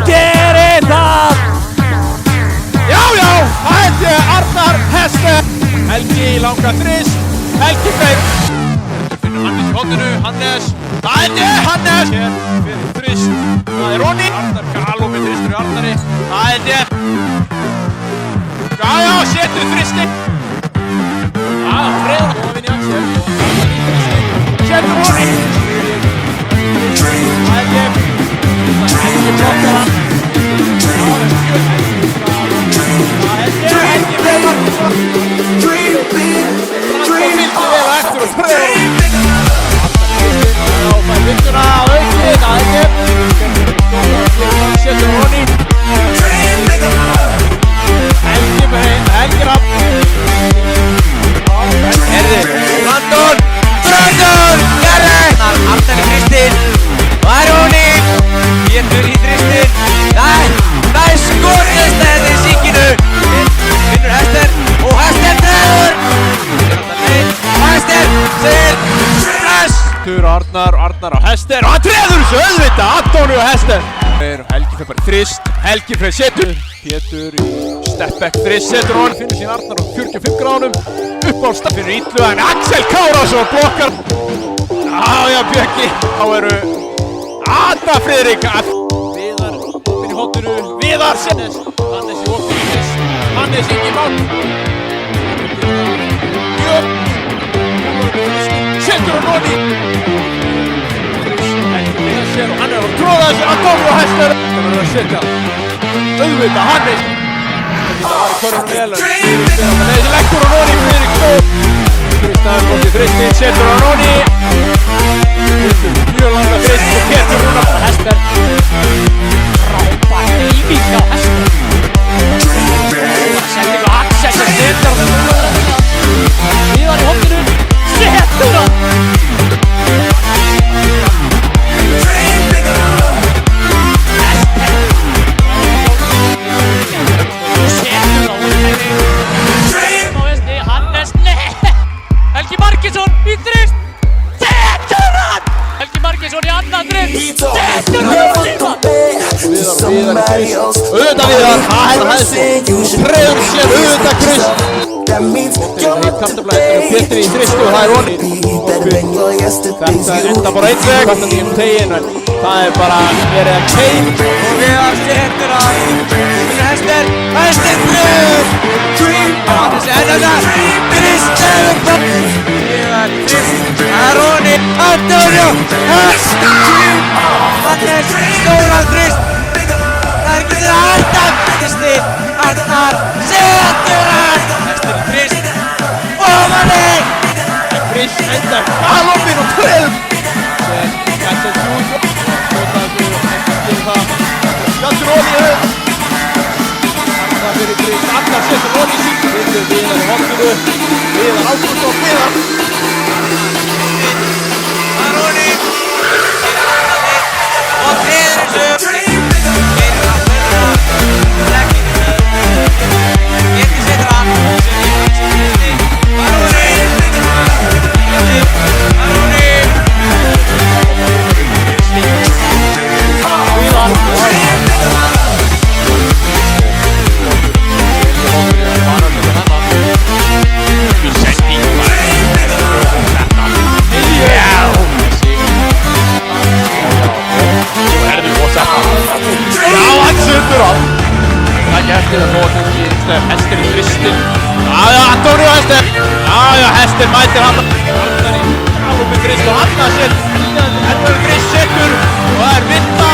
Gerið það! Já, það er Arnar Hester. Helgi í langa þrist. Helgi Freyr. Finnur Hannes í hóttinu. Hannes. Það er Hannes. Hér fyrir þrist. Það er Ronny. Arnar Galó með þristur í Arnari. Það er Já, setur þristi. Freyr. Og að vinja Axel. Setur Ronny. Það er Helgi blokkar hann. Helgi með Martinsson. Hann kom vildi vel eftir og Freyr. Það er mynduna á aukið. Það er setur Ronny. Helgi með hinn. Helgi rapp. Brandon. Gerði. Arnar í þristinn. Það er Ronny. Pétur í þristinn. Það er skotist þetta í síkinu. Finnur Hester og Hester treður. Hester segir press. Arnar á Hester og hann treður þessu auðvitað. Antonio Hester. Helgi fyrir bara í þrist. Helgi fyrir setur. Pétur í stepback þrist. Setur hann. Finnur sín Arnar á 45 gráðum. Upp á stað fyrir illu en Axel Kárásson blokkar. Já, Björki. Þá eru Anna Friðrik. Viðar upp inn í hóttinu. Viðar Hannes í hóttinu. Hannes Ingi Mál. Björn. Setur og Ronny. Hann er að tróða þessu. Antonio Hester. Það verður að setja. Auðvitað Hannes. Það var í korunum vel. Þessi lekkur og Ronny Friðrik stóð. Kristaður bótt í þristi. Setur og Ronny. Mjög langa þrist og Pétur Rúnar Hester. Frábær hreyfing á Hester. Sending á Axel sem setur hann. Viðar í hóttinu. Setur hann. Hannes, Helgi Markinsson í þrist. Setur hann! Helgi Markinsson í annan þrist. Setur hann! Viðar í þrist. Auðvitað Viðar. Það er þessi. Treður sér auðvitað Krist. Pétur í þrist og það er Ronny. Þetta enda bara einn veg. Þetta er ekki tegin en það er bara verið að keim. Og Viðar setur hann. Hester. Hester þrist. Hannes enda það. Krist eða Viðar í þrist. Það er Ronny. Antonio Hester. Hannes stóran þrist. Það er ekki til að halda þristi. Arnar setur hann. Hester í þrist. Ofan í. Krist endar galopin og treður. Axel Júl. Skallur Ronny höf. Arnar fyrir Krist. Arnar setur Ronny í sín. Viðar í hóttinu. Viðar ákvöld og Viðar. Það er Ronny. Og treður þessu. Hester í þristin. Antonio Hester. Hester mætir hann. Arnar í galopin þrist og Arnar setur. Krist setur og það er Vinda.